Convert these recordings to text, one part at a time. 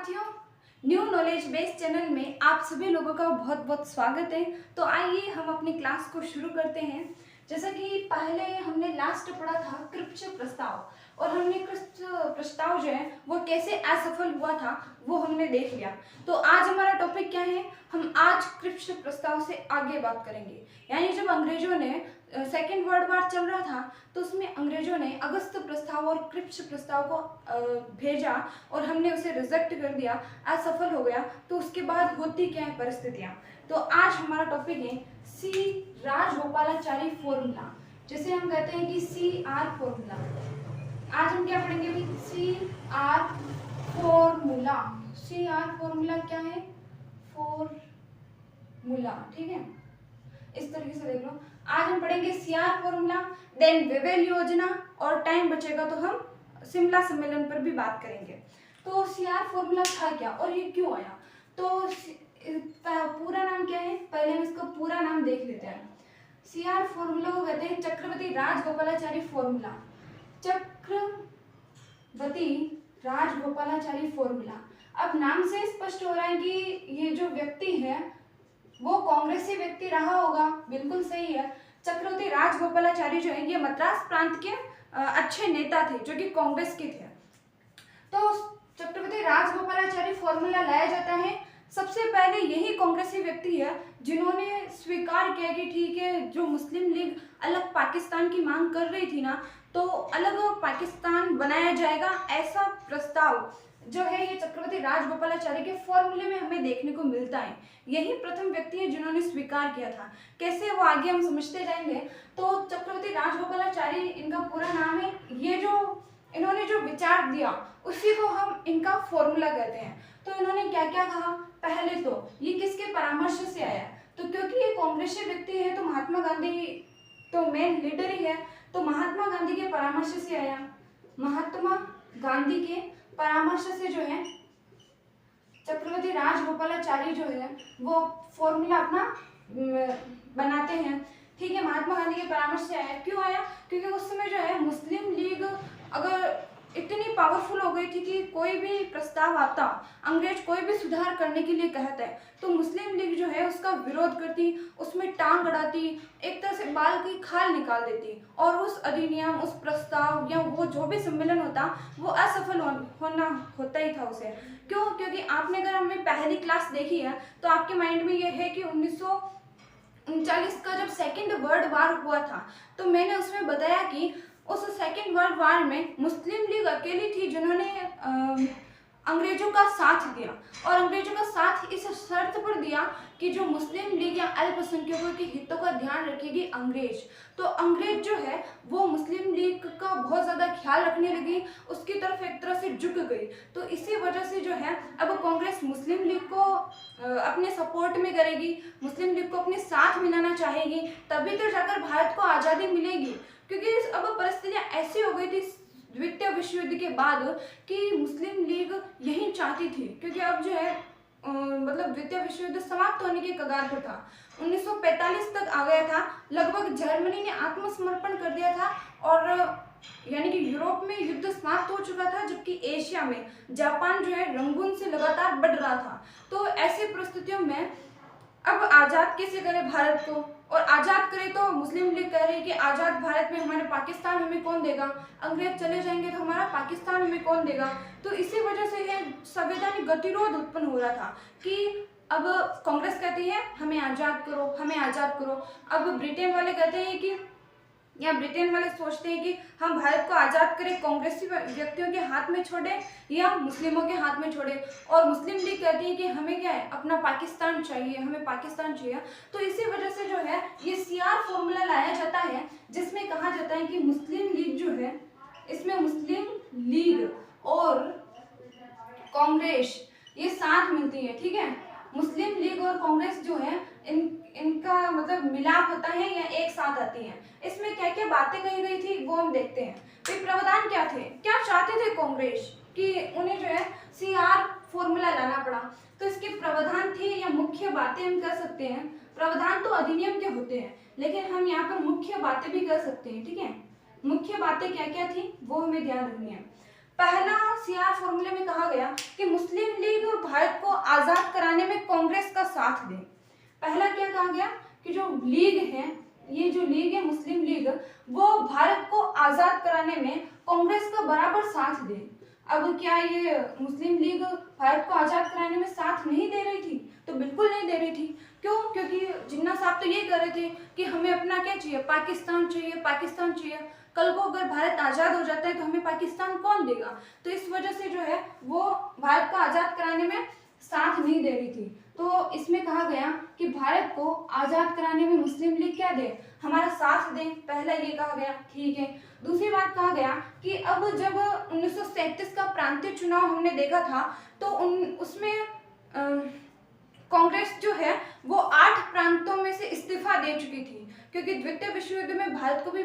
साथियों, new knowledge based channel में आप सभी लोगों का बहुत बहुत स्वागत है। तो आइए हम अपनी क्लास को शुरू करते हैं। जैसा कि पहले हमने लास्ट पढ़ा था कृच्छ प्रस्ताव, और हमने कृच्छ प्रस्ताव जो है वो कैसे असफल हुआ था वो हमने देख लिया। तो आज हमारा टॉपिक क्या है, हम आज कृच्छ प्रस्ताव से आगे बात करेंगे। यानी जब अंग्रेजों ने सेकेंड वर्ल्ड वॉर चल रहा था तो उसमें अंग्रेजों ने अगस्त प्रस्ताव और कृच्छ प्रस्ताव को भेजा और हमने उसे रिजेक्ट कर दिया, असफल हो गया। तो उसके बाद होती क्या है परिस्थितियां। तो आज हमारा टॉपिक है सी राजगोपालाचारी फॉर्मूला, जिसे हम कहते हैं कि CR फॉर्मूला। आज हम क्या पढ़ेंगे अभी, CR फॉर्मूला। CR फॉर्मूला क्या है, फॉर्मूला, ठीक है, इस तरीके से देख लो। आज हम पढ़ेंगे CR फॉर्मूला, देन विवेल योजना, और टाइम बचेगा तो हम शिमला सम्मेलन पर भी बात करेंगे। तो CR फॉर्मूला था क्या और ये क्यों आया। तो पूरा नाम क्या है, पहले हम इसका पूरा नाम देख लेते हैं। CR फॉर्मूला को कहते हैं चक्रवर्ती राजगोपालाचारी फॉर्मूला। चक्रवर्ती राजगोपालाचारी फॉर्मूला। अब नाम से स्पष्ट हो रहा है कि ये जो व्यक्ति है वो कांग्रेसी व्यक्ति रहा होगा, बिल्कुल सही है। चक्रवर्ती राजगोपालाचारी जो है ये मद्रास प्रांत के अच्छे नेता थे जो कि कांग्रेस के थे। तो चक्रवर्ती राजगोपालाचारी फॉर्मूला लाया जाता है। सबसे पहले यही कांग्रेसी व्यक्ति है जिन्होंने स्वीकार किया कि ठीक है, जो मुस्लिम लीग अलग पाकिस्तान की मांग कर रही थी ना, तो अलग पाकिस्तान बनाया जाएगा, ऐसा प्रस्ताव जो है ये चक्रवर्ती राजगोपालाचारी के फॉर्मूले में हमें देखने को मिलता है। यही प्रथम व्यक्ति है जिन्होंने स्वीकार किया था। कैसे, वो आगे हम समझते जाएंगे। तो चक्रवर्ती राजगोपालाचारी इनका पूरा नाम है। ये जो इन्होंने जो विचार दिया उसी को हम इनका फॉर्मूला कहते हैं। तो इन्होंने क्या क्या कहा, पहले तो ये किसके परामर्श से आया, तो क्योंकि ये कांग्रेसी व्यक्ति है तो महात्मा गांधी तो मेन लीडर ही है, तो महात्मा गांधी के परामर्श से आया। महात्मा गांधी के परामर्श से जो है चक्रवर्ती राजगोपालाचारी जो है वो फॉर्मूला अपना बनाते हैं। ठीक है, महात्मा गांधी के परामर्श से आया। क्यों आया, क्योंकि उस समय जो है मुस्लिम लीग अगर इतनी पावरफुल हो गई थी कि कोई भी प्रस्ताव आता, अंग्रेज कोई भी सुधार करने के लिए कहता है तो मुस्लिम लीग जो है उसका विरोध करती, उसमें टांग अड़ाती, एक तरह से बाल की खाल निकाल देती, और उस अधिनियम, उस प्रस्ताव या वो जो भी सम्मेलन होता वो असफल होता ही था उसे। क्यों, क्योंकि आपने अगर हमें पहली क्लास देखी है तो आपके माइंड में ये है कि 1939 का जब सेकेंड वर्ल्ड वॉर हुआ था तो मैंने उसमें बताया कि उस सेकेंड वर्ल्ड वॉर में मुस्लिम लीग अकेली थी जिन्होंने अंग्रेजों का साथ दिया, और अंग्रेजों का साथ इस शर्त पर दिया कि जो मुस्लिम लीग या अल्पसंख्यकों के हितों का ध्यान रखेगी अंग्रेज। तो अंग्रेज जो है वो मुस्लिम लीग का बहुत ज़्यादा ख्याल रखने लगी, उसकी तरफ एक तरह से झुक गई। तो इसी वजह से जो है अब कांग्रेस मुस्लिम लीग को अपने सपोर्ट में करेगी, मुस्लिम लीग को अपने साथ मिलाना चाहेगी, तभी तो जाकर भारत को आज़ादी मिलेगी। क्योंकि अब परिस्थितियाँ ऐसी हो गई थी द्वितीय विश्व युद्ध के बाद कि मुस्लिम लीग यही चाहती थी, क्योंकि अब जो है मतलब द्वितीय विश्व युद्ध समाप्त होने के कगार पर था, 1945 तक आ गया था, लगभग जर्मनी ने आत्मसमर्पण कर दिया था, और यानी कि यूरोप में युद्ध समाप्त हो चुका था, जबकि एशिया में जापान जो है रंगून से लगातार बढ़ रहा था। तो ऐसी परिस्थितियों में अब आज़ाद कैसे करें भारत को, और आज़ाद करें तो मुस्लिम लीग कह रही है कि आज़ाद भारत में हमारे पाकिस्तान हमें कौन देगा, अंग्रेज चले जाएंगे तो हमारा पाकिस्तान हमें कौन देगा। तो इसी वजह से यह संवैधानिक गतिरोध उत्पन्न हो रहा था कि अब कांग्रेस कहती है हमें आज़ाद करो, हमें आज़ाद करो। अब ब्रिटेन वाले कहते हैं कि, या ब्रिटेन वाले सोचते हैं कि हम भारत को आज़ाद करें, कांग्रेसी व्यक्तियों के हाथ में छोड़े या मुस्लिमों के हाथ में छोड़े, और मुस्लिम लीग कहती है कि हमें क्या है, अपना पाकिस्तान चाहिए, हमें पाकिस्तान चाहिए। तो इसी वजह से जो है ये CR फॉर्मूला लाया जाता है, जिसमें कहा जाता है कि मुस्लिम लीग जो है, इसमें मुस्लिम लीग और कांग्रेस ये साथ मिलती है। ठीक है, मुस्लिम लीग और कांग्रेस जो है इनका मतलब मिलाप होता है या एक साथ आती है। इसमें क्या क्या बातें कही गई थी वो हम देखते हैं। तो प्रावधान क्या थे, क्या चाहते थे कांग्रेस कि उन्हें जो है CR फॉर्मूला लाना पड़ा। तो इसके प्रावधान थे या मुख्य बातें हम कह सकते हैं। प्रावधान तो अधिनियम के होते हैं, लेकिन हम यहाँ पर मुख्य बातें भी कर सकते हैं। ठीक है, मुख्य बातें क्या क्या थी वो हमें ध्यान रखनी है। पहला सीआर फॉर्मूले में कहा गया कि मुस्लिम लीग भारत को आजाद कराने में कांग्रेस का साथ दे। पहला क्या कहा गया कि जो लीग है, ये जो लीग है मुस्लिम लीग, वो भारत को आजाद कराने में कांग्रेस का बराबर साथ दे। अब क्या ये मुस्लिम लीग भारत को आजाद कराने में साथ नहीं दे रही थी? तो बिल्कुल नहीं दे रही थी। क्यों? क्योंकि जिन्ना साहब तो ये कह रहे थे कि हमें अपना क्या चाहिए, पाकिस्तान चाहिए, पाकिस्तान चाहिए। कल को अगर भारत आजाद हो जाता है तो हमें पाकिस्तान कौन देगा? तो इस वजह से जो है वो भारत को आजाद कराने में साथ नहीं दे रही थी। तो इसमें कहा गया कि भारत को आजाद कराने में मुस्लिम लीग क्या दे, हमारा साथ दे। पहला ये कहा गया, ठीक है। दूसरी बात कहा गया कि अब जब 1937 का प्रांतीय चुनाव हमने देखा था तो उसमें कांग्रेस जो है वो 8 प्रांतों में से इस्तीफा दे चुकी थी, क्योंकि द्वितीय विश्व युद्ध में भारत को भी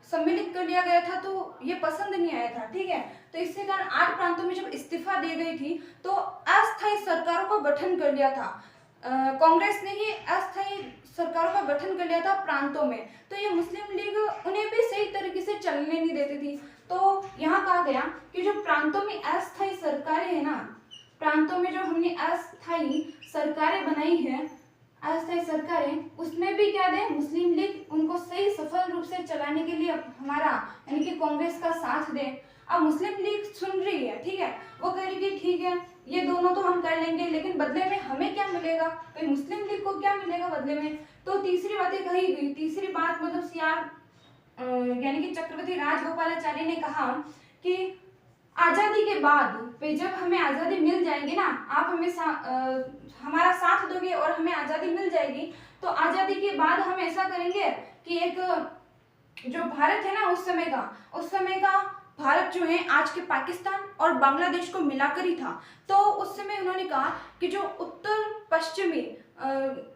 सम्मिलित कर लिया गया था, तो ये पसंद नहीं आया था, ठीक है। तो इसके कारण 8 प्रांतों में जब इस्तीफा दे गई थी तो अस्थायी सरकारों का गठन कर लिया था। कांग्रेस ने ही अस्थायी सरकारों का गठन कर लिया था प्रांतों में। तो ये मुस्लिम लीग उन्हें भी सही तरीके से चलने नहीं देती थी। तो यहाँ कहा गया कि जो प्रांतों में अस्थायी सरकारें हैं ना, प्रांतों में जो हमने अस्थायी सरकारें बनाई हैं, अस्थायी सरकारें, उसमें भी क्या दे, मुस्लिम लीग उनको सही सफल रूप से चलाने के लिए हमारा यानी कि कांग्रेस का साथ दे। अब मुस्लिम लीग सुन रही है, ठीक है, वो कह रही कि ठीक है ये दोनों तो हम कर लेंगे, लेकिन बदले में हमें क्या मिलेगा, भाई मुस्लिम लीग को क्या मिलेगा बदले में। तो तीसरी बातें कही गई। तीसरी बात मतलब सीआर यानी कि चक्रवर्ती राजगोपालाचारी ने कहा कि आजादी के बाद जब हमें आजादी मिल जाएगी ना, आप हमें हमारा साथ दोगे और हमें आजादी मिल जाएगी, तो आजादी के बाद हम ऐसा करेंगे कि एक जो भारत है ना उस समय का भारत जो है आज के पाकिस्तान और बांग्लादेश को मिलाकर ही था। तो उस समय उन्होंने कहा कि जो उत्तर पश्चिमी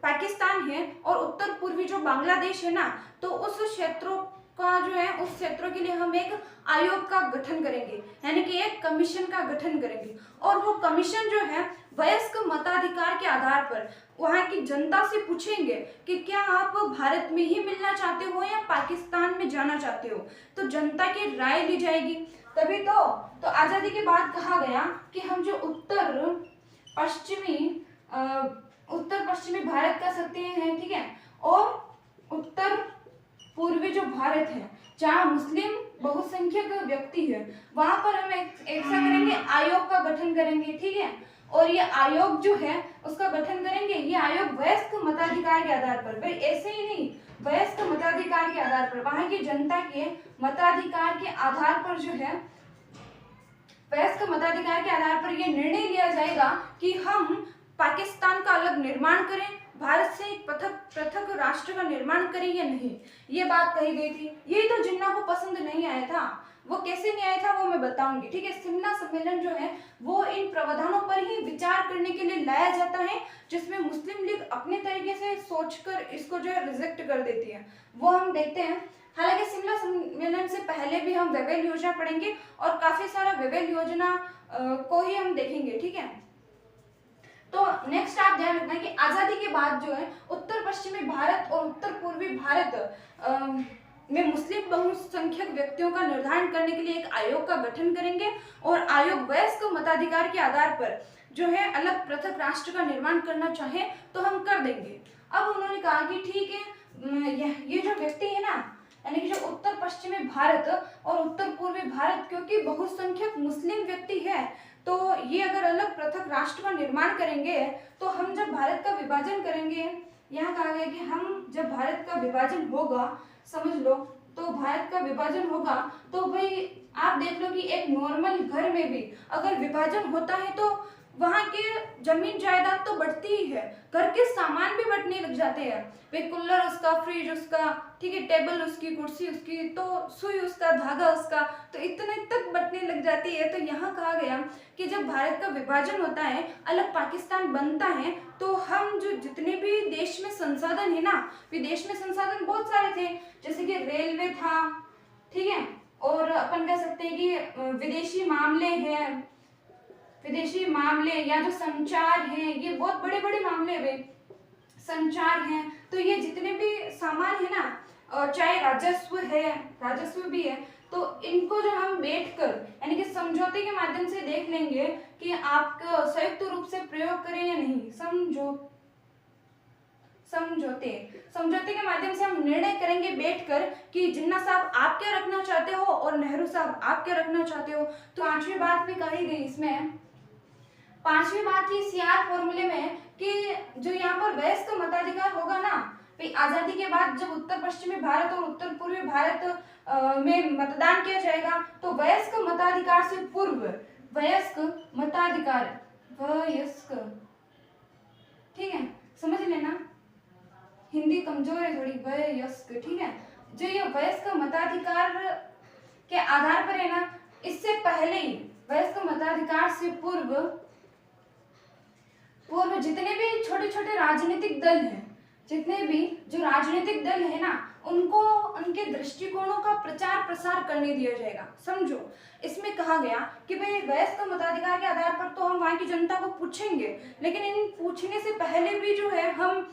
पाकिस्तान है और उत्तर पूर्वी जो बांग्लादेश है ना, तो उस क्षेत्रों का जो है उस क्षेत्रों के लिए हम एक आयोग का गठन करेंगे, यानी कि एक कमीशन का गठन करेंगे। और वो कमीशन जो है वयस्क मताधिकार के आधार पर वहां की जनता से पूछेंगे कि क्या आप भारत में ही मिलना चाहते हो या पाकिस्तान में जाना चाहते हो। तो जनता की राय ली जाएगी तभी तो आजादी के बाद कहा गया कि हम जो उत्तर पश्चिमी भारत कह सकते हैं, ठीक है, और उत्तर पूर्वी जो भारत है जहाँ मुस्लिम बहुसंख्यक व्यक्ति है, वहां पर हम ऐसा करेंगे, आयोग का गठन करेंगे, ठीक है। और ये आयोग जो है उसका गठन करेंगे, ये आयोग वयस्क मताधिकार के आधार पर, भाई ऐसे ही नहीं, वयस्क मताधिकार के आधार पर, वहां की जनता के मताधिकार के आधार पर जो है, वयस्क मताधिकार के आधार पर यह निर्णय लिया जाएगा कि हम पाकिस्तान का अलग निर्माण करें, भारत से एक पृथक राष्ट्र का निर्माण करें या नहीं। ये बात कही गई थी। ये तो जिन्ना को पसंद नहीं आया था। वो कैसे नहीं आया था वो मैं बताऊंगी, ठीक है। शिमला सम्मेलन जो है वो इन प्रावधानों पर ही विचार करने के लिए लाया जाता है, जिसमें मुस्लिम लीग अपने तरीके से सोचकर इसको जो है रिजेक्ट कर देती है, वो हम देखते हैं। हालांकि शिमला सम्मेलन से पहले भी हम वेवेल योजना पढ़ेंगे और काफी सारा वेवेल योजना को ही हम देखेंगे, ठीक है। तो नेक्स्ट आप ध्यान रखना कि आजादी के बाद जो है उत्तर पश्चिमी भारत और उत्तर पूर्वी भारत में मुस्लिम बहुसंख्यक व्यक्तियों का निर्धारण करने के लिए एक आयोग का गठन करेंगे और आयोग वयस्क मताधिकार के आधार पर जो है अलग पृथक राष्ट्र का निर्माण करना चाहे तो हम कर देंगे। अब उन्होंने कहा कि ठीक है, ये जो व्यक्ति है ना, यानी कि जो उत्तर पश्चिमी भारत और उत्तर पूर्वी भारत, क्योंकि बहुसंख्यक मुस्लिम व्यक्ति है, तो ये अगर अलग पृथक राष्ट्र का निर्माण करेंगे तो हम जब भारत का विभाजन करेंगे, यहाँ कहा गया कि हम जब भारत का विभाजन होगा, समझ लो, तो भारत का विभाजन होगा तो भाई आप देख लो कि एक नॉर्मल घर में भी अगर विभाजन होता है तो वहां के जमीन जायदाद तो बढ़ती ही है, घर के सामान भी बढ़ने लग जाते हैं, वे कूलर उसका, फ्रिज उसका, ठीक है, टेबल उसकी, कुर्सी उसकी, तो सुई उसका, धागा उसका, तो इतने तक बढ़ने लग जाती है। तो यहाँ कहा गया कि जब भारत का विभाजन होता है, अलग पाकिस्तान बनता है, तो हम जो जितने भी देश में संसाधन है ना, विदेश में संसाधन बहुत सारे थे, जैसे कि रेलवे था, ठीक है, और अपन कह सकते हैं कि विदेशी मामले या जो संचार है, ये बहुत बड़े बड़े मामले वे संचार हैं, तो ये जितने भी सामान है ना, चाहे राजस्व भी है, तो इनको जो हम बैठकर यानी कि समझौते के माध्यम से देख लेंगे कि आप संयुक्त रूप से प्रयोग करें या नहीं। समझौते के माध्यम से हम निर्णय करेंगे बैठकर कि जिन्ना साहब आप क्या रखना चाहते हो और नेहरू साहब आप क्या रखना चाहते हो। तो पांचवी बात भी कही गई इसमें। पांचवी बात थी सीआर फॉर्मूले में कि जो यहाँ पर वयस्क मताधिकार होगा ना, आजादी के बाद जब उत्तर पश्चिमी भारत और उत्तर पूर्वी भारत में मतदान किया जाएगा तो वयस्क मताधिकार से पूर्व ठीक है, समझ लेना, हिंदी कमजोर है थोड़ी। वयस्क, ठीक है, जो ये वयस्क मताधिकार के आधार पर है ना, इससे पहले ही वयस्क मताधिकार से पूर्व जितने भी छोटे छोटे राजनीतिक दल हैं, जितने भी जो राजनीतिक दल है ना, उनको उनके दृष्टिकोणों का प्रचार प्रसार करने दिया जाएगा। समझो, इसमें कहा गया कि भाई वयस्क मताधिकार के आधार पर तो हम वहां की जनता को पूछेंगे, लेकिन इन पूछने से पहले भी जो है हम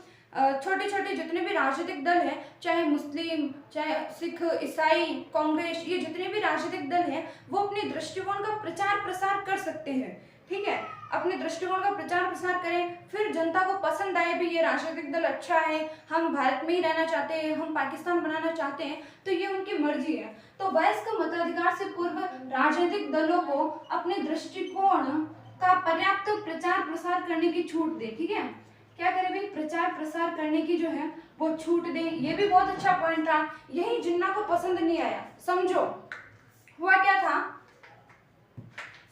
छोटे छोटे जितने भी राजनीतिक दल हैं, चाहे मुस्लिम, चाहे सिख, ईसाई, कांग्रेस, ये जितने भी राजनीतिक दल हैं, वो अपने दृष्टिकोण का प्रचार प्रसार कर सकते हैं। ठीक है, अपने दृष्टिकोण का प्रचार प्रसार करें, फिर जनता को पसंद आए भी ये राजनीतिक दल अच्छा है, हम भारत में ही रहना चाहते हैं, हम पाकिस्तान बनाना चाहते हैं, तो ये उनकी मर्जी है। तो वयस्क मताधिकार से पूर्व राजनीतिक दलों को अपने दृष्टिकोण का पर्याप्त प्रचार प्रसार करने की छूट दे। ठीक है, क्या करें भाई, प्रचार प्रसार करने की जो है वो छूट दे। ये भी बहुत अच्छा पॉइंट था, यही जिन्ना को पसंद नहीं आया। समझो हुआ क्या था,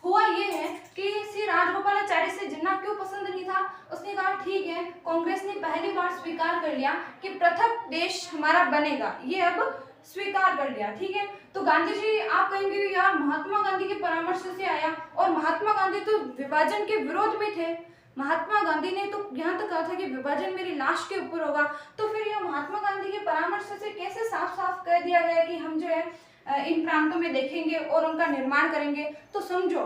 हुआ ये है कि श्री राजगोपालाचारी से जिन्ना क्यों पसंद नहीं था, उसने कहा ठीक है, कांग्रेस ने पहली बार स्वीकार कर लिया कि पृथक देश हमारा बनेगा, ये अब स्वीकार कर लिया। ठीक है, तो गांधी जी, आप कहेंगे यार महात्मा गांधी के परामर्श से आया, और महात्मा गांधी तो विभाजन के विरोध में थे। महात्मा गांधी ने तो यहाँ तक कहा था कि विभाजन मेरी लाश के ऊपर होगा, तो फिर यह महात्मा गांधी के परामर्श से कैसे साफ साफ कह दिया गया कि हम जो है इन प्रांतों में देखेंगे और उनका निर्माण करेंगे। तो समझो,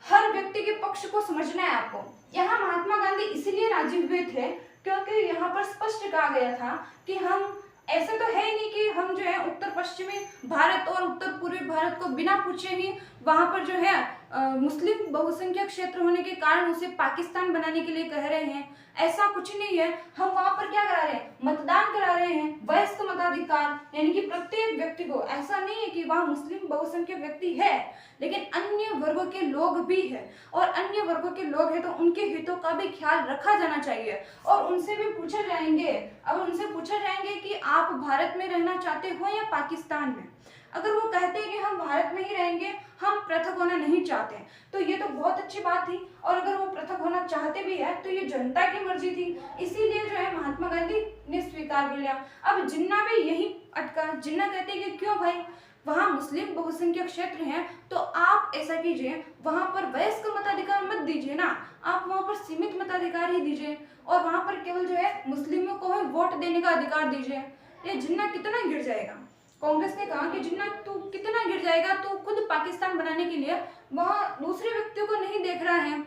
हर व्यक्ति के पक्ष को समझना है आपको। यहाँ महात्मा गांधी इसलिए राजी हुए थे क्योंकि यहाँ पर स्पष्ट कहा गया था कि हम ऐसे तो है ही नहीं कि हम जो है उत्तर पश्चिमी भारत और उत्तर पूर्वी भारत को बिना पूछे ही वहां पर जो है मुस्लिम बहुसंख्यक क्षेत्र होने के कारण उसे पाकिस्तान बनाने के लिए कह रहे हैं। ऐसा कुछ नहीं है, हम वहां पर क्या करा रहे हैं, मतदान करा रहे हैं, वयस्क मताधिकार, यानी कि प्रत्येक व्यक्ति को। ऐसा नहीं है कि वहां मुस्लिम बहुसंख्यक व्यक्ति है, लेकिन अन्य वर्गों के लोग भी है, और अन्य वर्गों के लोग हैं तो उनके हितों का भी ख्याल रखा जाना चाहिए। और उनसे भी पूछा जाएंगे, अब उनसे पूछा जाएंगे कि आप भारत में रहना चाहते हो या पाकिस्तान में। अगर वो कहते हैं कि हम भारत में ही रहेंगे, हम पृथक होना नहीं चाहते, तो ये तो बहुत अच्छी बात थी। और अगर वो पृथक होना चाहते भी है तो ये जनता की मर्जी थी, इसीलिए जो है महात्मा गांधी ने स्वीकार कर लिया। अब जिन्ना भी यही अटका, जिन्ना कहते हैं कि क्यों भाई, वहाँ मुस्लिम बहुसंख्यक क्षेत्र हैं, तो आप ऐसा कीजिए, वहां पर वयस्क मताधिकार मत दीजिए ना, आप वहां पर सीमित मताधिकार ही दीजिए, और वहां पर केवल जो है मुस्लिमों को ही वोट देने का अधिकार दीजिए। ये जिन्ना कितना गिर जाएगा। कांग्रेस ने कहा कि जिन्ना तू कितना गिर जाएगा, तू खुद पाकिस्तान बनाने के लिए वहां दूसरे व्यक्तियों को नहीं देख रहा है।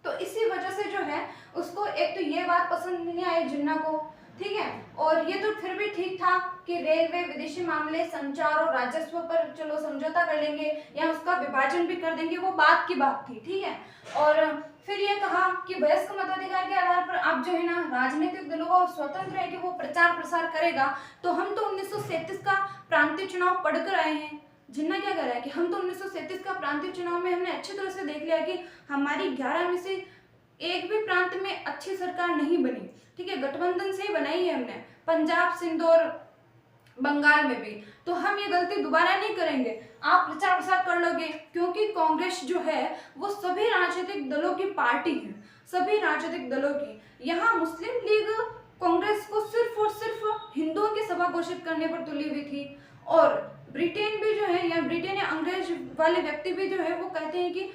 तो इसी वजह से जो है उसको एक तो ये बात पसंद नहीं आई जिन्ना को। ठीक है, और ये तो फिर भी ठीक था कि रेलवे, विदेशी मामले, संचार और राजस्व पर चलो समझौता कर लेंगे या उसका विभाजन भी कर देंगे, वो बात की बात थी। ठीक है, और फिर ये कहा कि वयस्क मताधिकार के आधार पर आप जो है ना राजनीतिक दलों को स्वतंत्र है कि वो प्रचार प्रसार करेगा। तो हम तो 1937 का प्रांतीय चुनाव पढ़कर आए हैं। जिन्ना क्या कर रहा है कि हम तो 1937 का प्रांतीय चुनाव में हमने अच्छी तरह से देख लिया कि हमारी 11 में से एक भी प्रांत में अच्छी सरकार नहीं बनी। ठीक है, गठबंधन से ही बनाई है हमने, पंजाब, सिंध और बंगाल में भी। तो हम ये गलती दोबारा नहीं करेंगे। आप प्रचार प्रसार कर लोगे, क्योंकि कांग्रेस जो है वो सभी राजनीतिक दलों की पार्टी है, सभी राजनीतिक दलों की। यहाँ मुस्लिम लीग कांग्रेस को सिर्फ और सिर्फ हिंदुओं की सभा घोषित करने पर तुली हुई थी, और ब्रिटेन भी जो है, या ब्रिटेन या अंग्रेज वाले व्यक्ति भी जो है वो कहते हैं कि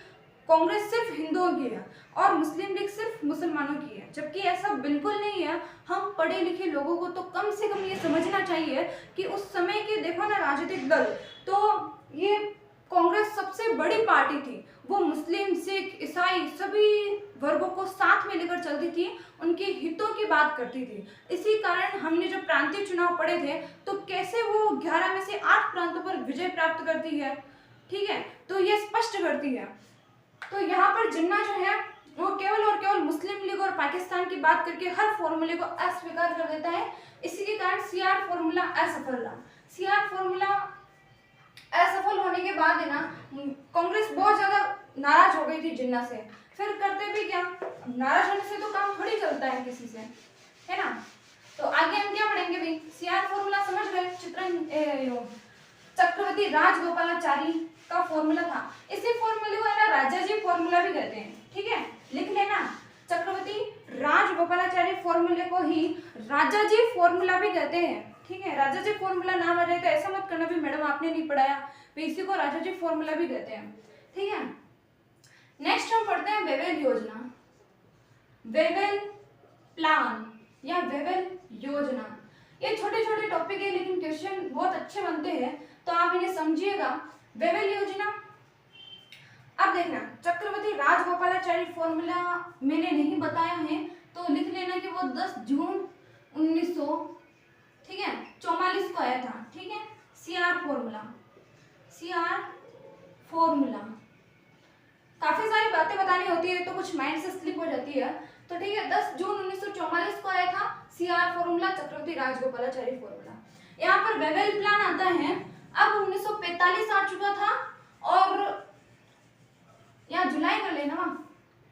कांग्रेस सिर्फ हिंदुओं की है और मुस्लिम लीग सिर्फ मुसलमानों की है, जबकि ऐसा बिल्कुल नहीं है। हम पढ़े लिखे लोगों को तो कम से कम ये समझना चाहिए कि उस समय के देखो ना राजनीतिक दल, तो ये कांग्रेस सबसे बड़ी पार्टी थी, वो मुस्लिम, सिख, ईसाई सभी वर्गों को साथ में लेकर चलती थी, उनके हितों की बात करती थी। इसी कारण हमने जो प्रांतीय चुनाव पढ़े थे, तो कैसे वो 11 में से 8 प्रांतों पर विजय प्राप्त करती है। ठीक है, तो ये स्पष्ट करती है। तो यहाँ पर जिन्ना जो है वो केवल और केवल मुस्लिम लीग और पाकिस्तान की बात करके हर फॉर्मूले को अस्वीकार कर देता है। इसी के कारण सीआर फॉर्मूला असफल रहा। सीआर फॉर्मूला असफल होने के बाद है ना कांग्रेस बहुत ज्यादा नाराज हो गई थी जिन्ना से। फिर करते भी क्या, नाराज होने से तो काम थोड़ी चलता है किसी से, है ना। तो आगे हम क्या पढ़ेंगे भाई, सीआर फॉर्मूला समझ गए, चक्रवर्ती राजगोपालाचारी का फॉर्मूला था। इसी फॉर्मूले को है ना राजाजी फॉर्मूला भी कहते हैं, ठीक है, लिख लेना। चक्रवर्ती राजगोपालाचारी फॉर्मूले को ही राजाजी फॉर्मूला भी कहते हैं, ठीक है। राजाजी फॉर्मूला नाम आ जाए तो ऐसा मत करना भी मैडम आपने नहीं पढ़ाया, तो इसी को राजाजी फॉर्मूला भी कहते हैं, ठीक है। नेक्स्ट हम पढ़ते हैं वेवेल योजना, वेवेल प्लान या वेवेल योजना। ये छोटे छोटे टॉपिक है लेकिन क्वेश्चन बहुत अच्छे बनते हैं, तो आप इन्हें समझिएगा। वेवेल योजना, अब देखना चक्रवर्ती राजगोपालाचारी फॉर्मूला मैंने नहीं बताया है तो लिख लेना कि वो 10 जून 1944 को आया था, ठीक है। सीआर फॉर्मूला, सीआर फॉर्मूला काफी सारी बातें बतानी होती है तो कुछ माइंड से स्लिप हो जाती है, तो ठीक है। 10 जून 1944 को आया था सीआर फॉर्मूला, चक्रवर्ती राजगोपालाचारी फॉर्मूला। यहाँ पर वेवेल प्लान आता है, अब 1945 आ चुका था और यहाँ जुलाई कर लेना,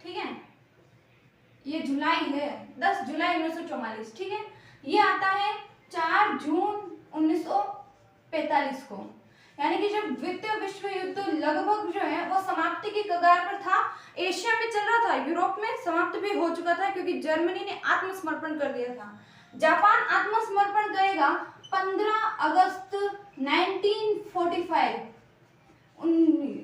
ठीक है, ये जुलाई है, 10 जुलाई 1944, ठीक है। ये आता है 4 जून 1945 को, यानी कि जब द्वितीय विश्व युद्ध लगभग जो है वो समाप्ति की कगार पर था, एशिया में चल रहा था, यूरोप में समाप्त भी हो चुका था क्योंकि जर्मनी ने आत्मसमर्पण कर दिया था। जापान आत्मसमर्पण करेगा 15 अगस्त 1945,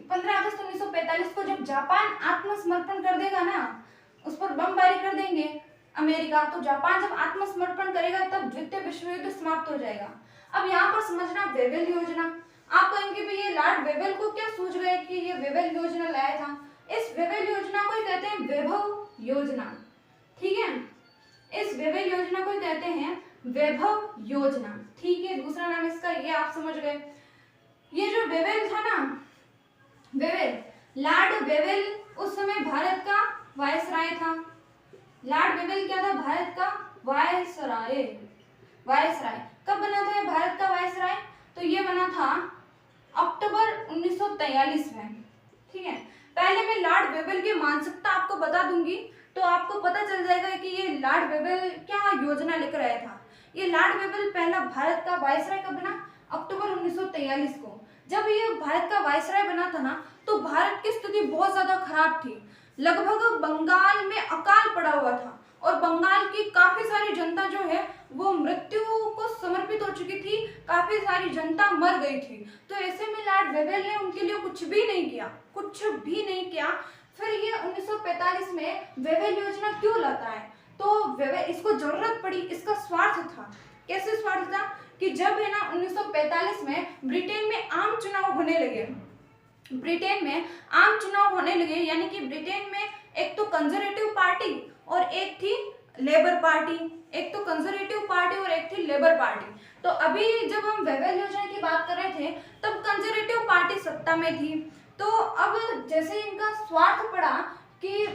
15 अगस्त 1945 को जब जापान आत्मसमर्पण कर देगा ना, उस पर बमबारी कर देंगे अमेरिका, तो जापान जब आत्मसमर्पण करेगा तब द्वितीय विश्व युद्ध समाप्त हो जाएगा। अब यहाँ पर समझना वेवेल योजना, आप कहेंगे भी ये लॉर्ड वेवेल को क्या सूझ गए कि ये वेवेल योजना लाया था। इस वेवेल योजना को ही कहते हैं वैभव योजना, ठीक है। इस वेवेल योजना को ही कहते हैं वैभव योजना, ठीक है। दूसरा नाम इसका ये आप समझ गए। ये जो वेवेल था ना, वेवेल, लॉर्ड वेवेल उस समय भारत का वायसराय था। लॉर्ड वेवेल क्या था, भारत का वायसराय। वायसराय कब बना था ये भारत का वायसराय, तो ये बना था अक्टूबर 1943 में, ठीक है। पहले मैं लॉर्ड वेवेल की मानसिकता आपको बता दूंगी तो आपको पता चल जाएगा कि ये लॉर्ड वेवेल क्या योजना लेकर आया था। ये लॉर्ड वेवेल पहला भारत का वायसराय कब बना, अक्टूबर 1943 को। जब ये भारत का वायसराय बना था ना तो भारत की स्थिति बहुत ज्यादा खराब थी, लगभग बंगाल में अकाल पड़ा हुआ था और बंगाल की काफी सारी जनता जो है वो मृत्यु को समर्पित हो चुकी थी, काफी सारी जनता मर गई थी। तो ऐसे में लॉर्ड वेवेल ने उनके लिए कुछ भी नहीं किया, कुछ भी नहीं किया। फिर ये 1945 में वेवेल योजना क्यों लाता है, तो वेवेल इसको जरूरत पड़ी, इसका स्वार्थ था। कैसे स्वार्थ था कि जब है ना 1945 में ब्रिटेन में आम चुनाव होने लगे, ब्रिटेन में आम चुनाव होने लगे, यानी कि ब्रिटेन में एक तो कंजर्वेटिव पार्टी और एक थी लेबर पार्टी, एक तो कंजर्वेटिव पार्टी और एक थी लेबर पार्टी। तो अभी जब हम वेवेल योजना की बात कर रहे थे तब कंजर्वेटिव पार्टी सत्ता में थी। तो अब जैसे इनका स्वार्थ पड़ा कि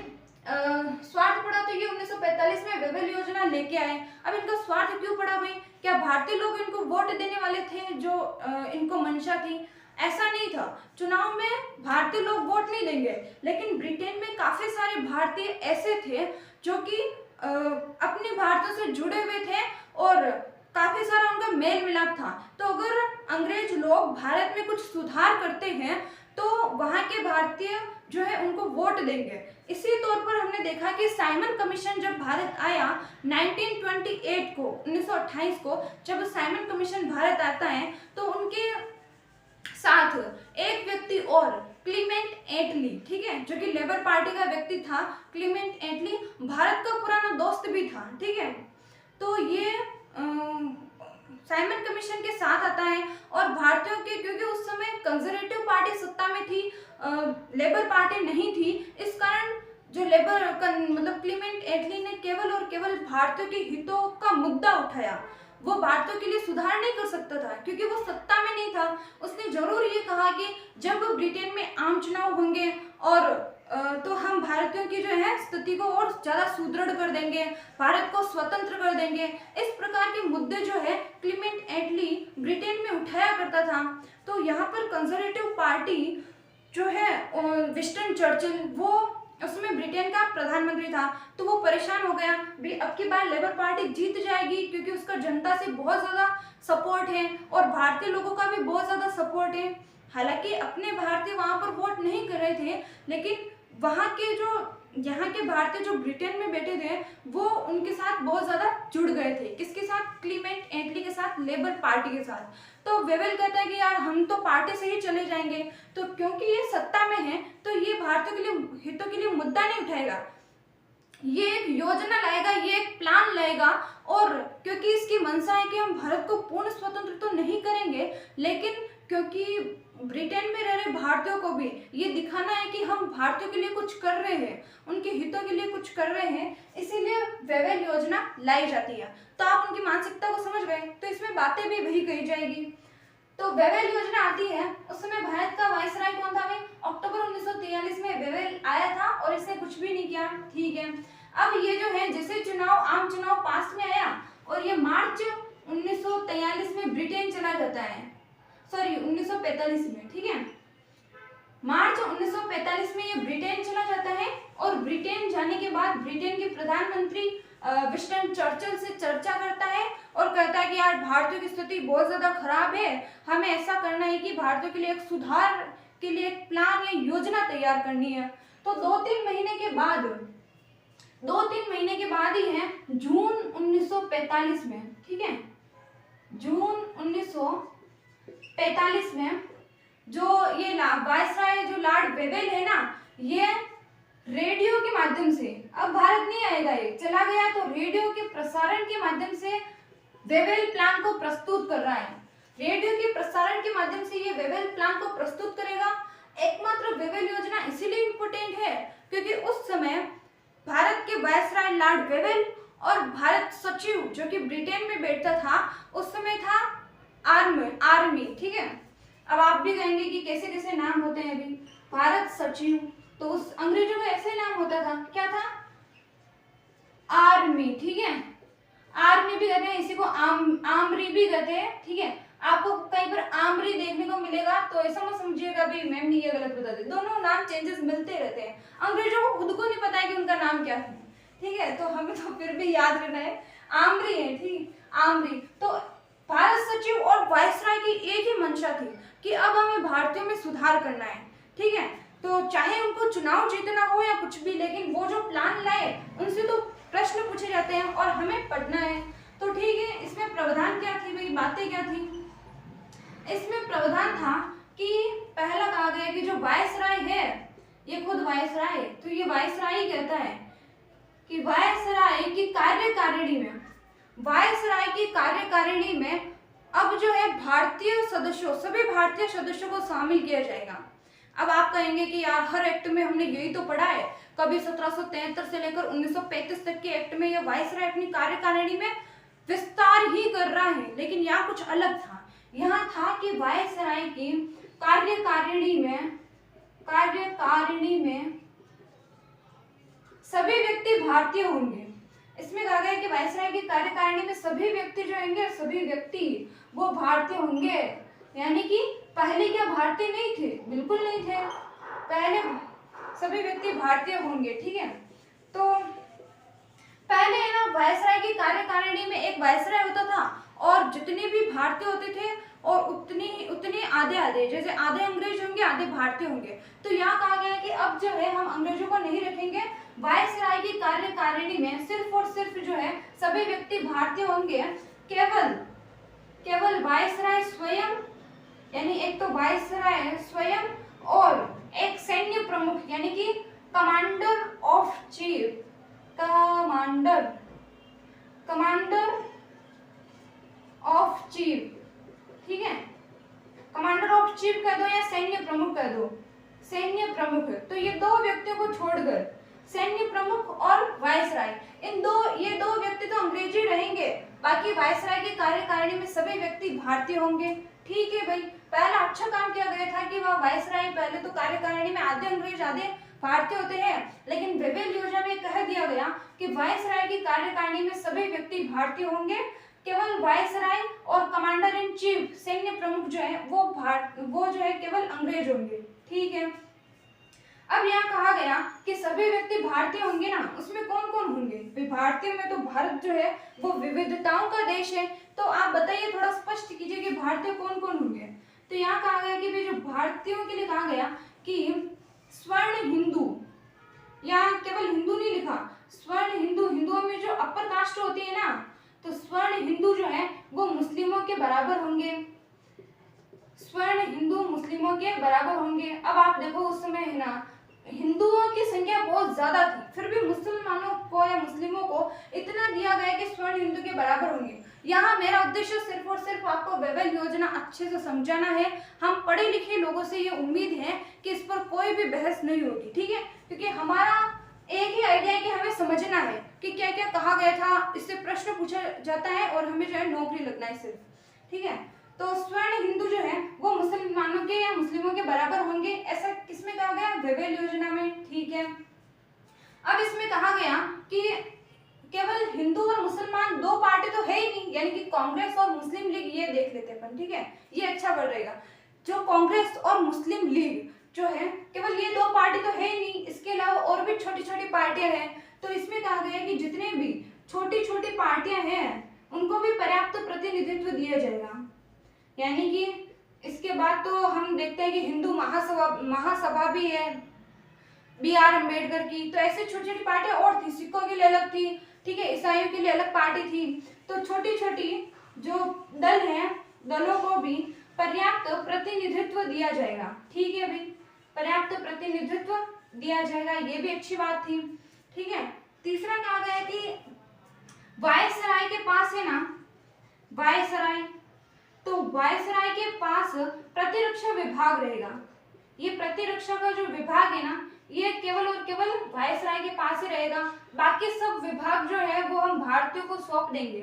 तो ये 1945 में वेवेल योजना लेके आए। अब इनका स्वार्थ क्यों पड़ा भाई, क्या भारतीय लोग इनको वोट देने वाले थे जो इनको मंशा थी, ऐसा नहीं था। चुनाव में भारतीय लोग वोट नहीं देंगे, लेकिन ब्रिटेन में काफी सारे भारतीय ऐसे थे जो कि अपने भारतों से जुड़े हुए थे और काफी सारा उनका मेल मिलाप था। तो अगर अंग्रेज लोग भारत में कुछ सुधार करते हैं तो वहां के भारतीय जो है उनको वोट देंगे। इसी तौर पर हमने देखा कि साइमन कमीशन जब भारत आया 1928 को, 1928 को जब साइमन कमीशन भारत आता है तो उनके साथ एक व्यक्ति और क्लीमेंट एटली, ठीक है, जो कि लेबर पार्टी का व्यक्ति था। क्लीमेंट एटली भारत का पुराना दोस्त भी था, ठीक है। तो ये साइमन कमीशन के साथ आता है और भारतीयों के, क्योंकि उस समय कंजर्वेटिव पार्टी सत्ता में थी, लेबर पार्टी नहीं थी, इस कारण जो मतलब क्लीमेंट एटली ने केवल और केवल भारतीयों के हितों का मुद्दा उठाया। वो भारतीयों के लिए सुधार नहीं कर सकता था क्योंकि वो सत्ता में नहीं था। उसने जरूर ये कहा कि जब ब्रिटेन में आम चुनाव होंगे और तो हम भारतीयों की जो है स्थिति को और ज्यादा सुदृढ़ कर देंगे, भारत को स्वतंत्र कर देंगे। इस प्रकार के मुद्दे जो है क्लीमेंट एटली ब्रिटेन में उठाया करता था। तो यहाँ पर कंजर्वेटिव पार्टी जो है विंस्टन चर्चिल, वो उसमें ब्रिटेन का प्रधानमंत्री था, तो वो परेशान हो गया भी अब की बार लेबर पार्टी जीत जाएगी क्योंकि उसका जनता से बहुत ज्यादा सपोर्ट है और भारतीय लोगों का भी बहुत ज्यादा सपोर्ट है। हालांकि अपने भारतीय वहां पर वोट नहीं कर रहे थे, लेकिन वहां के जो यहाँ के भारतीय जो ब्रिटेन में बैठे थे वो उनके साथ बहुत ज्यादा जुड़ गए थे। किसके साथ? क्लीमेंट एटली के साथ, लेबर पार्टी के साथ। तो वेवेल कहता है कि यार हम तो पार्टी से ही चले जाएंगे, तो क्योंकि ये सत्ता में है तो ये भारतीयों के लिए हितों के लिए मुद्दा नहीं उठाएगा, ये एक योजना लाएगा, ये एक प्लान लाएगा। और क्योंकि इसकी मंशा है कि हम भारत को पूर्ण स्वतंत्र तो नहीं करेंगे, लेकिन क्योंकि ब्रिटेन में रह रहे भारतीयों को भी ये दिखाना है कि हम भारतीयों के लिए कुछ कर रहे हैं, उनके हितों के लिए कुछ कर रहे हैं, इसीलिए वेवेल योजना लाई जाती है। तो आप उनकी मानसिकता को समझ गए, तो इसमें बातें भी वही कही जाएगी। तो वेवेल योजना आती है, उस समय भारत का वायसराय कौन था भाई? अक्टूबर 1943 में वेवेल आया था और इसने कुछ भी नहीं किया, ठीक है। अब ये जो है जैसे आम चुनाव पास में आया और ये मार्च 1943 में ब्रिटेन चला जाता है, सॉरी 1945 में, ठीक है। मार्च 1945 में ये ब्रिटेन चला जाता है और ब्रिटेन जाने के बाद ब्रिटेन के प्रधानमंत्री विंस्टन चर्चिल से चर्चा करता है और कहता है कि यार भारतीयों की स्थिति बहुत ज्यादा खराब है, हमें ऐसा करना है कि भारतीयों के लिए एक सुधार के लिए एक प्लान या योजना तैयार करनी है। तो 2-3 महीने के बाद ही है जून 1945 में, ठीक है, जून 1945 में जो ये वायसराय जो लॉर्ड वेवेल है ना, ये रेडियो के माध्यम से, अब भारत नहीं आएगा, ये चला गया, तो रेडियो के प्रसारण के माध्यम से वेवेल प्लान को प्रस्तुत कर रहा है। रेडियो के प्रसारण के माध्यम से ये वेवेल प्लान को प्रस्तुत करेगा। एकमात्र वेवेल योजना इसीलिए इंपोर्टेंट है क्योंकि उस समय भारत के वायसराय लॉर्ड वेवेल और भारत सचिव जो कि ब्रिटेन में बैठता था उस समय था आर्मी, ठीक है। अब आप भी कहेंगे कि कैसे कैसे नाम होते हैं अभी, भारत सचिव, तो उस अंग्रेजों का ऐसे नाम होता था, क्या था? आर्मी, ठीक है। आर्मी भी कहते हैं, इसी को आमरी भी कहते हैं, ठीक है। आपको कहीं पर आमरी देखने को मिलेगा तो ऐसा मत समझिएगा भी मैम ने ये गलत बता दी, दोनों नाम चेंजेस मिलते रहते हैं। अंग्रेजों को खुद को नहीं पता है कि उनका नाम क्या है, ठीक है, तो हमें तो फिर भी याद रहना है, आमरी है, ठीक, आमरी। तो भारत सचिव और वायसराय की एक ही मंशा थी कि अब हमें भारतीयों में सुधार करना है, ठीक है। तो चाहे उनको चुनाव जीतना हो या कुछ भी, लेकिन वो जो प्लान लाए उनसे तो प्रश्न पूछे जाते हैं और हमें पढ़ना है। तो ठीक है, इसमें प्रावधान क्या थी भाई, बातें क्या थी? इसमें प्रावधान था कि पहला कहा गया कि जो वायसराय है, ये खुद वायसराय, तो ये वायसराय ही कहता है कि वायसराय की कार्यकारिणी में अब जो है सभी भारतीय सदस्यों को शामिल किया जाएगा। अब आप कहेंगे कि यार हर एक्ट में हमने यही तो पढ़ा है, कभी 1773 से लेकर 1935 तक के एक्ट में ये वायसराय अपनी कार्यकारिणी में विस्तार ही कर रहा है, लेकिन यहाँ कुछ अलग था। यहाँ था कि वायसराय की कार्यकारिणी में सभी व्यक्ति भारतीय होंगे। इसमें कहा गया कि वायसराय की कार्यकारिणी में सभी व्यक्ति जो होंगे, सभी व्यक्ति वो भारतीय होंगे। यानी कि पहले क्या भारतीय नहीं थे? बिल्कुल नहीं थे, पहले सभी व्यक्ति भारतीय होंगे, ठीक है। तो पहले है ना, वायसराय की कार्यकारिणी में एक वायसराय होता था और जितने भी भारतीय होते थे और उतने आधे जैसे आधे अंग्रेज होंगे, आधे भारतीय होंगे। तो यहाँ कहा गया कि अब जो है हम अंग्रेजों को नहीं रखेंगे, वायसराय की कार्यकारिणी में सिर्फ और सिर्फ जो है सभी व्यक्ति भारतीय होंगे। केवल वायसराय स्वयं, यानी एक तो वायसराय स्वयं और एक सैन्य प्रमुख यानी कि कमांडर ऑफ चीफ, ठीक है, कमांडर ऑफ चीफ कह दो या सैन्य प्रमुख कह दो, सैन्य प्रमुख। तो ये दो व्यक्तियों को छोड़कर सैन्य प्रमुख और वायसराय, ये दो व्यक्ति तो अंग्रेजी रहेंगे, बाकी वायसराय की कार्यकारिणी में सभी व्यक्ति भारतीय होंगे। ठीक है भाई, पहला अच्छा काम किया गया था कि वह वायसराय, पहले तो कार्यकारिणी में आधे अंग्रेज आधे भारतीय होते हैं, लेकिन वेवेल योजना में कह दिया गया कि वायसराय की कार्यकारिणी में सभी व्यक्ति भारतीय होंगे, केवल वायसराय और कमांडर इन चीफ सैन्य प्रमुख जो है वो जो है केवल अंग्रेज होंगे। ठीक है, अब यहाँ कहा गया कि सभी व्यक्ति भारतीय होंगे ना, उसमें कौन कौन होंगे? भारतीय में तो भारत जो है वो विविधताओं का देश है, तो आप बताइए, थोड़ा स्पष्ट कीजिए कि भारतीय कौन कौन होंगे। तो यहाँ कहा गया कि जो भारतीयों के लिए कहा गया कि स्वर्ण हिंदू, यहाँ केवल हिंदू नहीं लिखा, स्वर्ण हिंदू, हिंदुओं में जो अपर कास्ट होती है ना, तो स्वर्ण हिंदू जो है वो मुस्लिमों के बराबर होंगे, स्वर्ण हिंदू मुस्लिमों के बराबर होंगे। अब आप देखो उस समय है ना हिंदुओं की संख्या बहुत ज्यादा थी, फिर भी मुसलमानों को या मुस्लिमों को इतना दिया गया कि स्वर्ण हिंदू के बराबर होंगे। यहाँ मेरा उद्देश्य सिर्फ और सिर्फ आपको वेवेल योजना अच्छे से समझाना है। हम पढ़े लिखे लोगों से ये उम्मीद है कि इस पर कोई भी बहस नहीं होगी, ठीक है, क्योंकि हमारा एक ही आइडिया है कि हमें समझना है कि क्या क्या कहा गया था, इससे प्रश्न पूछा जाता है और हमें जो है नौकरी लगना है सिर्फ, ठीक है। तो स्वर्ण हिंदू जो है वो मुसलमानों के या मुस्लिमों के बराबर होंगे, ऐसा किसमें कहा गया? वेवेल योजना में, ठीक है। अब इसमें कहा गया कि केवल हिंदू और मुसलमान दो पार्टी तो है ही नहीं, यानी कि कांग्रेस और मुस्लिम लीग, ये देख लेते अपन, ठीक है, ये अच्छा बढ़ रहेगा। जो कांग्रेस और मुस्लिम लीग जो है केवल ये दो पार्टी तो है ही नहीं, इसके अलावा और भी छोटी छोटी पार्टियां हैं। तो इसमें कहा गया कि जितने भी छोटी छोटी पार्टियां हैं उनको भी पर्याप्त प्रतिनिधित्व दिया जाएगा। यानी कि इसके बाद तो हम देखते हैं कि हिंदू महासभा भी है B.R. अम्बेडकर की, तो ऐसे छोटी छोटी पार्टियां और थी, सिखों के लिए अलग थी, ठीक है, ईसाइयों के लिए अलग पार्टी थी। तो छोटी छोटी जो दल हैं, दलों को भी पर्याप्त प्रतिनिधित्व दिया जाएगा, ठीक है भाई, पर्याप्त प्रतिनिधित्व दिया जाएगा, ये भी अच्छी बात थी, ठीक है। तीसरा कहा गया कि वायसराय के पास है ना, वायसराय, तो वायसराय के पास प्रतिरक्षा विभाग रहेगा। ये प्रतिरक्षा का जो विभाग है ना, ये केवल और केवल वायसराय के पास ही रहेगा। बाकी सब विभाग जो है वो हम भारतीयों को सौंप देंगे,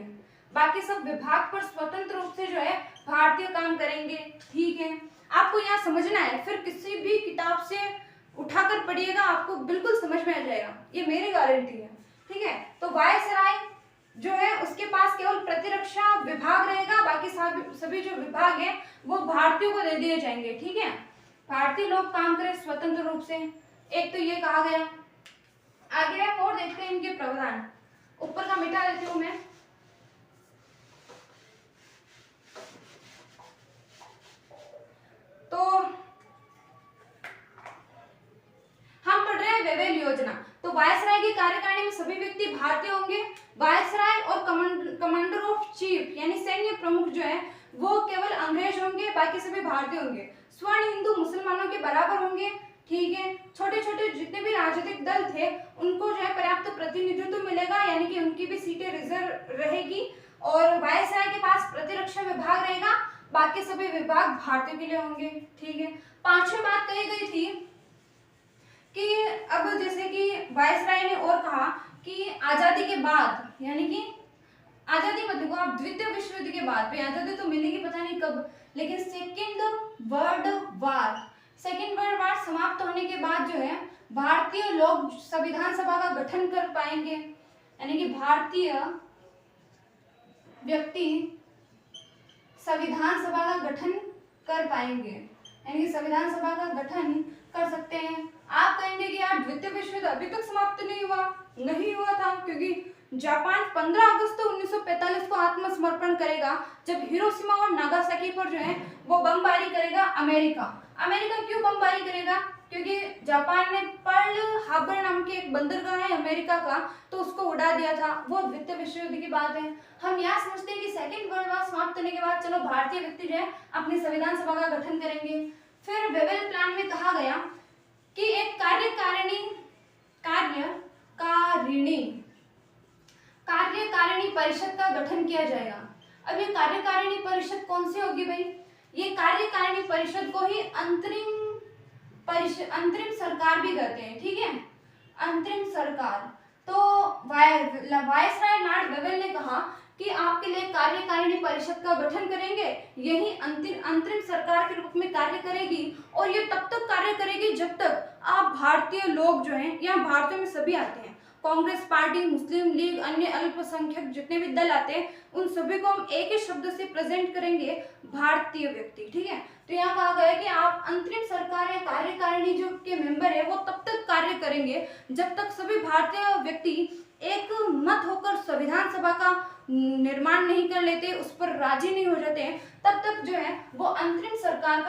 बाकी सब विभाग पर स्वतंत्र रूप से जो है भारतीय काम करेंगे, ठीक है। आपको यहाँ समझना है, फिर किसी भी किताब से उठाकर पढ़िएगा, आपको बिल्कुल समझ में आ जाएगा, ये मेरी गारंटी है, ठीक है। तो वायसराय जो है उसके पास केवल प्रतिरक्षा विभाग रहेगा, बाकी सभी जो विभाग है वो भारतीयों को दे दिए जाएंगे, ठीक है। भारतीय लोग काम करें स्वतंत्र रूप से, एक तो ये कहा गया। आगे हम और देखते हैं इनके प्रावधान, ऊपर का मिटा देती हूं मैं। तो हम पढ़ रहे हैं वेवेल योजना। तो वायसराय की कार्यकारिणी में सभी व्यक्ति भारतीय होंगे, वायसराय और कमांडर ऑफ चीफ यानी सैन्य प्रमुख जो है वो केवल अंग्रेज होंगे, बाकी सभी भारतीय होंगे। स्वर्ण हिंदू मुसलमानों के बराबर होंगे, ठीक है। छोटे छोटे जितने भी राजनीतिक दल थे उनको जो है पर्याप्त प्रतिनिधित्व मिलेगा, यानी कि उनकी भी सीटें रिजर्व रहेगी। और वायसराय के पास प्रतिरक्षा विभाग रहेगा, बाकी सभी विभाग भारतीय के लिए होंगे, ठीक है। पांचवी बात कही गई थी कि अब जैसे कि वायसराय ने और कहा कि आजादी के बाद, यानी कि आजादी मत देखो आप, द्वितीय विश्व युद्ध के बाद भी आजादी तो मिलेगी पता नहीं कब, लेकिन सेकेंड वर्ल्ड वार समाप्त होने के बाद जो है भारतीय लोग संविधान सभा का गठन कर पाएंगे, यानी कि भारतीय व्यक्ति संविधान सभा का गठन कर पाएंगे, यानी कि संविधान सभा का गठन कर सकते हैं। आप कहेंगे कि यार द्वितीय विश्व युद्ध अभी तक समाप्त नहीं हुआ था, क्योंकि जापान 15 अगस्त 1945 को आत्मसमर्पण करेगा, जब हिरोशिमा और नागासाकी पर जो है वो बमबारी करेगा अमेरिका। क्यों बमबारी करेगा? क्योंकि जापान ने पर्ल हार्बर नाम के एक बंदरगाह है अमेरिका का, तो उसको उड़ा दिया था, वो द्वितीय विश्व युद्ध की बात है। हम यहाँ समझते हैं कि सेकेंड वर्ल्ड वॉर समाप्त होने के बाद चलो भारतीय व्यक्ति जो है अपनी संविधान सभा का गठन करेंगे। फिर वेवेल प्लान में कहा गया कि एक कार्यकारिणी परिषद का गठन किया जाएगा। अब ये कार्यकारिणी परिषद कौन सी होगी भाई? ये कार्यकारिणी परिषद को ही अंतरिम सरकार भी कहते हैं, ठीक है, अंतरिम सरकार। तो वायसराय लॉर्ड वेवेल ने कहा कि आपके लिए कार्यकारिणी परिषद का गठन करेंगे, यही अंतरिम सरकार के रूप में कार्य करेगी और ये तब तक कार्य करेगी जब तक आप भारतीय लोग जो हैं, यहाँ भारतीयों में सभी आते हैं, कांग्रेस पार्टी, मुस्लिम लीग, अन्य अल्पसंख्यक जितने भी दल आते हैं, उन सभी को हम एक ही शब्द से प्रेजेंट करेंगे, भारतीय व्यक्ति। ठीक है, तो यहाँ कहा गया है कि आप अंतरिम सरकार या कार्यकारिणी जो के मेंबर है वो तब तक कार्य करेंगे जब तक सभी भारतीय व्यक्ति एक मत होकर संविधान सभा का निर्माण नहीं कर लेते, उस पर राजी नहीं हो जाते हैं, तब तक जो है वो अंतरिम सरकार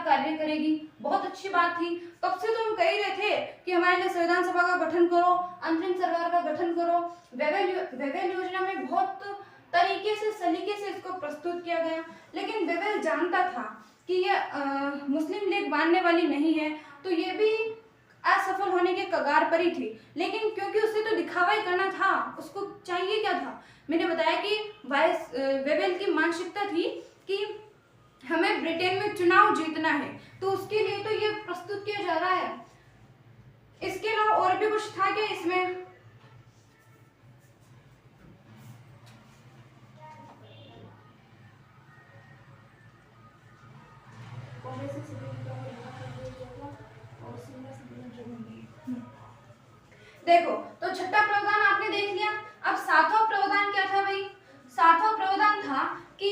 कार्य करेगी। बहुत अच्छी बात थी, तब से तो हम कह ही रहे थे कि हमारे लिए संविधान सभा का गठन करो, अंतरिम सरकार का गठन करो। वेवेल योजना में बहुत तरीके से सलीके से इसको प्रस्तुत किया गया, लेकिन वेवेल जानता था कि ये मुस्लिम लीग मानने वाली नहीं है, तो ये भी असफल होने के कगार पर ही थी। लेकिन क्योंकि उसे तो दिखावा ही करना था, उसको चाहिए क्या था, मैंने बताया कि वेवेल की मानसिकता थी कि हमें ब्रिटेन में चुनाव जीतना है, तो उसके लिए तो ये प्रस्तुत किया जा रहा है। इसके अलावा और भी कुछ था क्या इसमें? देखो, तो छठा प्रावधान आपने देख लिया। अब सातवां प्रावधान क्या था भाई? सातवां प्रावधान था कि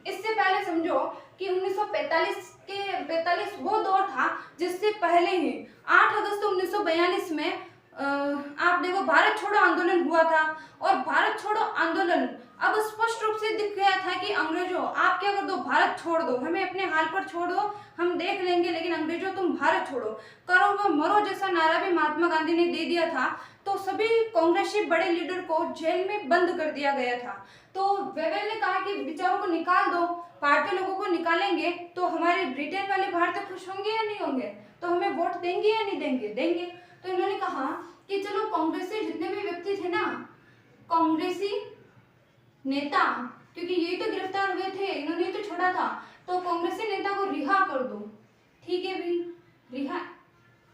इससे पहले समझो कि 1945 वो दौर था जिससे पहले ही 8 अगस्त 1942 में आप देखो भारत छोड़ो आंदोलन हुआ था, और भारत छोड़ो आंदोलन अब स्पष्ट रूप से दिख गया था कि अंग्रेजों आप क्या कर दो, भारत छोड़ दो, हमें अपने हाल पर छोड़ दो, हम देख लेंगे, लेकिन अंग्रेजों तुम भारत छोड़ो, करो वो मरो जैसा नारा भी महात्मा गांधी ने दे दिया था। तो सभी कांग्रेसी बड़े लीडर को जेल में बंद कर दिया गया था। तो वेवेल ने कहा कि बेचारों को निकाल दो, भारतीय लोगों को निकालेंगे तो हमारे ब्रिटेन वाले भारतीय खुश होंगे या नहीं होंगे, तो हमें वोट देंगे या नहीं देंगे? देंगे। तो इन्होंने कहा कि चलो कांग्रेसी जितने भी व्यक्ति थे ना, कांग्रेसी नेता, क्योंकि ये तो गिरफ्तार हुए थे, इन्होंने तो छोड़ा था, तो कांग्रेसी नेता को रिहा कर दो। ठीक है भी,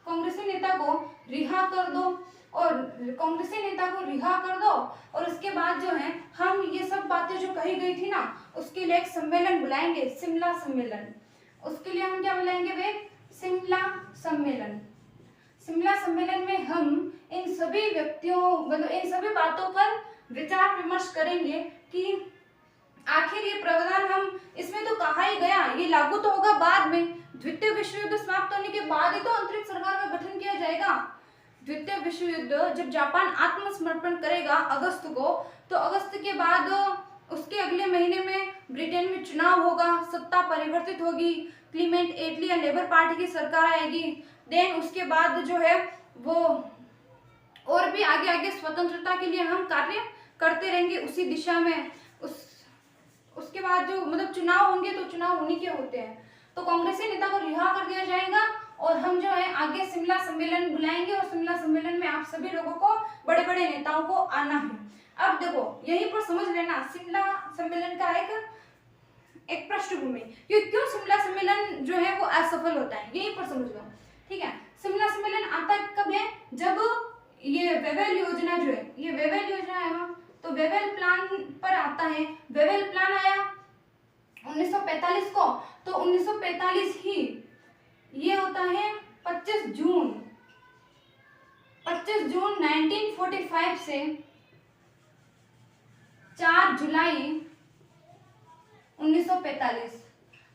कांग्रेसी नेता को रिहा कर दो, और कांग्रेसी नेता को रिहा कर दो, और उसके बाद जो है हम ये सब बातें जो कही गई थी ना, उसके लिए एक सम्मेलन बुलाएंगे, शिमला सम्मेलन। उसके लिए हम क्या बुलाएंगे वे? शिमला सम्मेलन। शिमला सम्मेलन में हम इन सभी व्यक्तियों, मतलब इन सभी बातों पर विचार विमर्श करेंगे कि आखिर ये प्रावधान, हम इसमें तो कहा ही गया ये लागू तो होगा बाद में, द्वितीय विश्व युद्ध समाप्त होने के बाद ही तो अंतरिम सरकार का गठन किया जाएगा। द्वितीय विश्व युद्ध जब जापान आत्मसमर्पण करेगा अगस्त को, तो अगस्त के बाद उसके अगले महीने में ब्रिटेन में चुनाव होगा, सत्ता परिवर्तित होगी, क्लीमेंट एटली या लेबर पार्टी की सरकार आएगी। देन उसके बाद जो है वो और भी आगे आगे स्वतंत्रता के लिए हम कार्य करते रहेंगे उसी दिशा में। उसके बाद जो मतलब चुनाव होंगे, तो चुनाव उन्हीं के होते हैं, तो कांग्रेसी नेता को रिहा कर दिया जाएगा, और हम जो है आगे शिमला सम्मेलन बुलाएंगे, और शिमला सम्मेलन में आप सभी लोगों को, बड़े बड़े नेताओं को आना है। अब देखो यहीं पर समझ लेना शिमला सम्मेलन का एक पृष्ठभूमि, क्यों शिमला सम्मेलन जो है वो असफल होता है, यहीं पर समझ लो। ठीक है, शिमला सम्मेलन आता कब है? जब ये वेवेल योजना जो है, ये वेवेल योजना है ना, तो वेवेल प्लान पर आता है। वेवेल प्लान आया 1945 को, तो 1945 ही ये होता है 25 जून 1945 से 4 जुलाई 1945,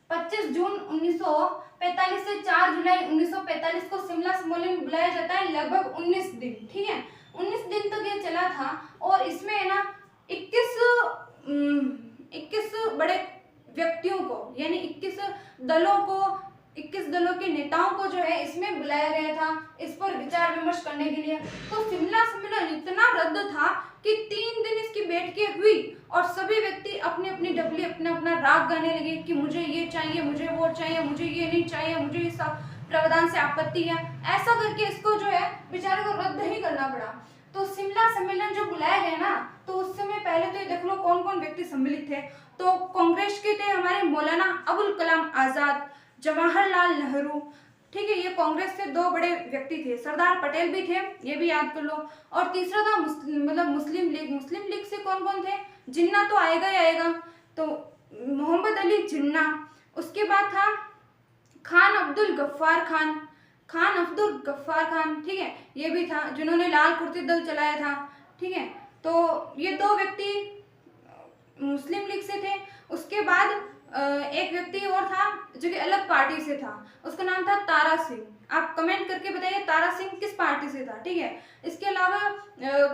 25 जून 1945 से 4 जुलाई 1945 को शिमला सम्मेलन बुलाया जाता है, लगभग 19 दिन। ठीक है, 19 दिन तक ये चला था, और इसमें है ना 21 बड़े व्यक्तियों को, यानी 21 दलों के नेताओं को जो है इसमें बुलाया गया था, इस पर विचार विमर्श करने के लिए। तो शिमला सम्मेलन इतना रद्द था कि 3 दिन इसकी बैठकें हुई, और सभी व्यक्ति अपने अपनी डबली अपना अपना राग गाने लगे कि मुझे ये चाहिए, मुझे वो चाहिए, मुझे ये नहीं चाहिए, मुझे इस प्रावधान से आपत्ति है। ऐसा करके इसको जो है बेचारे को रद्द ही करना पड़ा। तो शिमला सम्मेलन जो बुलाया गया ना, तो उस समय पहले तो ये देख लो कौन कौन व्यक्ति सम्मिलित थे। तो कांग्रेस के थे हमारे मौलाना अबुल कलाम आजाद, जवाहरलाल नेहरू, ठीक है, ये कांग्रेस से दो बड़े व्यक्ति थे, सरदार पटेल भी थे, ये भी याद कर लो। और तीसरा था मुस्लिम लीग। मुस्लिम लीग से कौन कौन थे? जिन्ना तो आएगा ही आएगा, तो मोहम्मद अली जिन्ना। उसके बाद था खान अब्दुल गफ्फार खान, ठीक है, ये भी था, जिन्होंने लाल कुर्ती दल चलाया था। ठीक है, तो ये दो व्यक्ति मुस्लिम लीग से थे। उसके बाद एक व्यक्ति और था जो कि अलग पार्टी से था, उसका नाम था तारा सिंह। आप कमेंट करके बताइए तारा सिंह किस पार्टी से था। ठीक है, इसके अलावा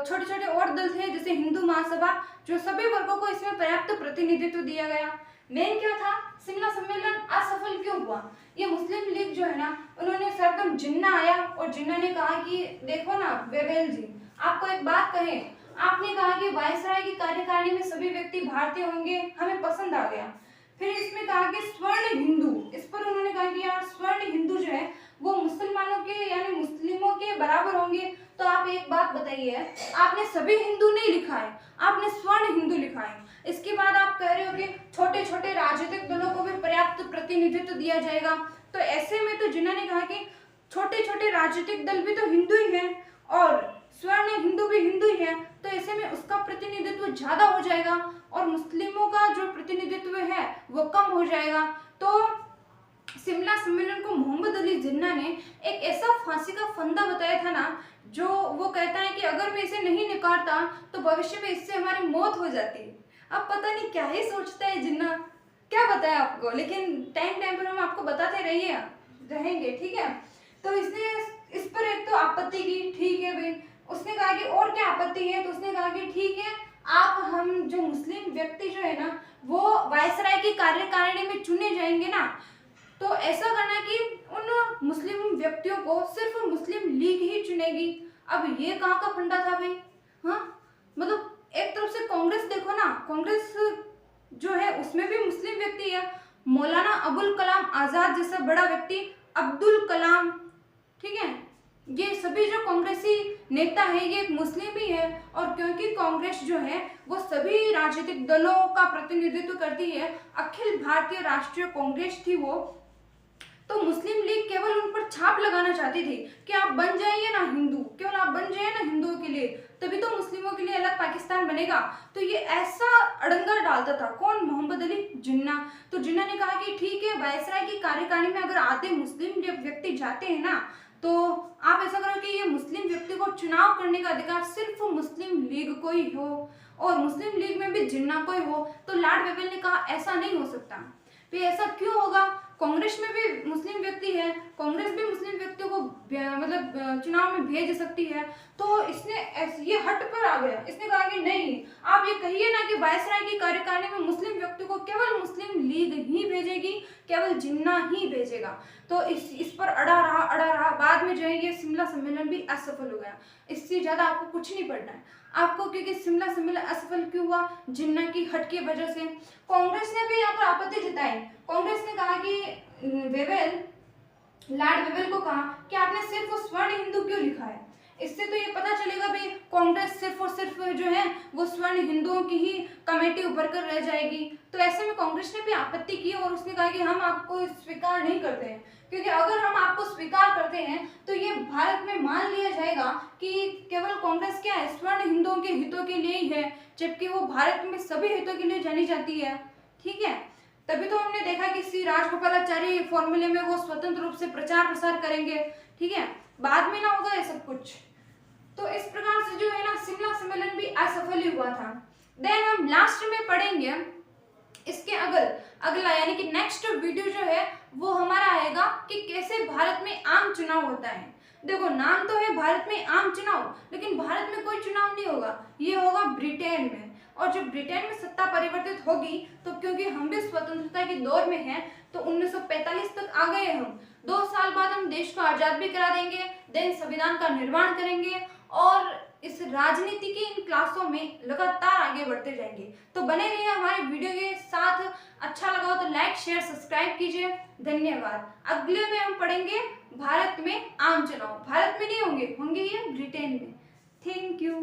छोटे छोटे और दल थे, जैसे हिंदू महासभा, जो सभी वर्गों को इसमें पर्याप्त प्रतिनिधित्व दिया गया। मेन क्या था, शिमला सम्मेलन असफल क्यों हुआ? ये मुस्लिम लीग जो है ना, उन्होंने सरदम जिन्ना आया और जिन्ना ने कहा कि देखो ना वेवेल जी, आपको एक बात कहें, आपने कहा कि वायसराय की कार्यकारिणी में सभी व्यक्ति भारतीय होंगे, हमें पसंद आ गया। फिर इसमें कहा कि स्वर्ण हिंदू, इस पर उन्होंने कहा कि यार स्वर्ण हिंदू जो है वो मुसलमानों के यानी मुस्लिमों के बराबर होंगे। तो आप एक बात बताइए, आपने सभी हिंदू नहीं लिखा है, आपने स्वर्ण हिंदू लिखा है। इसके बाद आप कह रहे हो कि छोटे छोटे राजनीतिक दलों को भी पर्याप्त प्रतिनिधित्व दिया जाएगा। तो ऐसे में तो जिन्होंने कहा कि छोटे छोटे राजनीतिक दल भी तो हिंदू ही हैं और स्वर्ण हिंदू भी हिंदू ही है, तो ऐसे में उसका प्रतिनिधित्व ज्यादा हो जाएगा और मुस्लिमों का जो प्रतिनिधित्व है वो कम हो जाएगा। तो शिमला सम्मेलन को मोहम्मद अली जिन्ना ने एक ऐसा फांसी का फंदा बताया था ना, जो वो कहता है कि अगर मैं इसे नहीं निकालता तो भविष्य में इससे हमारी मौत हो जाती। अब पता नहीं क्या ही सोचता है जिन्ना, क्या बताया आपको, लेकिन टाइम टाइम पर हम आपको बताते रहेंगे। ठीक है, तो इसने इस पर एक तो आपत्ति की, ठीक है भाई। उसने कहा कि और क्या आपत्ति है, तो उसने कहा कि ठीक है, आप हम जो मुस्लिम व्यक्ति जो है ना वो वायसराय की कार्यकारिणी में चुने जाएंगे ना, तो ऐसा करना कि उन मुस्लिम व्यक्तियों को सिर्फ मुस्लिम लीग ही चुनेगी। अब ये कहाँ का फंडा था भाई? हाँ, मतलब एक तरफ से कांग्रेस देखो ना, कांग्रेस जो है उसमें भी मुस्लिम व्यक्ति है, मौलाना अबुल कलाम आजाद जैसा बड़ा व्यक्ति, अब्दुल कलाम, ठीक है, ये सभी जो कांग्रेसी नेता है ये एक मुस्लिम ही है। और क्योंकि कांग्रेस जो है वो सभी राजनीतिक दलों का प्रतिनिधित्व करती है, अखिल भारतीय राष्ट्रीय कांग्रेस थी वो, तो मुस्लिम लीग केवल उन पर छाप लगाना चाहती थी कि आप बन जाइए ना हिंदू, केवल आप बन जाइए ना हिंदुओं के लिए, तभी तो मुस्लिमों के लिए अलग पाकिस्तान बनेगा। तो ये ऐसा अड़ंगा डालता था कौन? मोहम्मद अली जिन्ना। तो जिन्ना ने कहा कि ठीक है, वायसराय की कार्यकारिणी में अगर आधे मुस्लिम व्यक्ति जाते हैं ना, तो आप ऐसा करो कि ये मुस्लिम व्यक्ति को चुनाव करने का अधिकार सिर्फ मुस्लिम लीग को ही हो और मुस्लिम लीग में भी जिन्ना को ही हो। तो लॉर्ड वेवेल ने कहा ऐसा नहीं हो सकता। फिर ऐसा क्यों होगा? कांग्रेस में भी मुस्लिम व्यक्ति है, कांग्रेस भी मुस्लिम व्यक्तियों को मतलब चुनाव में भेज सकती है। तो इसने ये हट पर आ गया, इसने कहा कि नहीं, आप ये कहिए ना कि वायसराय की कार्यकारिणी में मुस्लिम व्यक्ति को केवल मुस्लिम लीग ही भेजेगी, केवल जिन्ना ही भेजेगा। तो इस पर अड़ा रहा। बाद में जो है ये शिमला सम्मेलन भी असफल हो गया। इससे ज्यादा आपको कुछ नहीं पढ़ना है आपको, क्योंकि शिमला सम्मेलन असफल क्यों हुआ? जिन्ना की हट की वजह से। कांग्रेस ने भी यहाँ पर आपत्ति जताई। कांग्रेस ने कहा कि लॉर्ड वेवेल को कहा कि आपने सिर्फ स्वर्ण हिंदू क्यों लिखा है? इससे तो ये पता चलेगा भाई कांग्रेस सिर्फ और सिर्फ जो है वो स्वर्ण हिंदुओं की ही कमेटी उभर कर रह जाएगी। तो ऐसे में कांग्रेस ने भी आपत्ति की और उसने कहा कि हम आपको स्वीकार नहीं करते हैं, क्योंकि अगर हम आपको स्वीकार करते हैं तो ये भारत में मान लिया जाएगा कि केवल कांग्रेस क्या है, स्वर्ण हिंदुओं के हितों के लिए ही है, जबकि वो भारत में सभी हितों के लिए जानी जाती है। ठीक है, तभी तो हमने देखा कि श्री राजगोपालाचारी फॉर्मूले में वो स्वतंत्र रूप से प्रचार प्रसार करेंगे। ठीक है, बाद में ना होगा ये सब कुछ। तो इस प्रकार से जो है ना शिमला सम्मेलन भी असफल ही हुआ था। देन हम लास्ट में पढ़ेंगे इसके अगला यानी कि नेक्स्ट वीडियो जो है वो हमारा आएगा कि कैसे भारत में आम चुनाव होता है। देखो नाम तो है भारत में आम चुनाव, लेकिन भारत में कोई चुनाव नहीं होगा, ये होगा ब्रिटेन में। और जब ब्रिटेन में सत्ता परिवर्तित होगी तो क्योंकि हम भी स्वतंत्रता के दौर में हैं, तो 1945 तक आ गए हम। 2 साल बाद हम देश को आजाद भी करा देंगे, देन संविधान का निर्माण करेंगे और इस राजनीति की इन क्लासों में लगातार आगे बढ़ते जाएंगे। तो बने रहिए हमारे वीडियो के साथ। अच्छा लगा हो तो लाइक शेयर सब्सक्राइब कीजिए। धन्यवाद। अगले में हम पढ़ेंगे भारत में आम चुनाव। भारत में नहीं होंगे ये ब्रिटेन में। Thank you.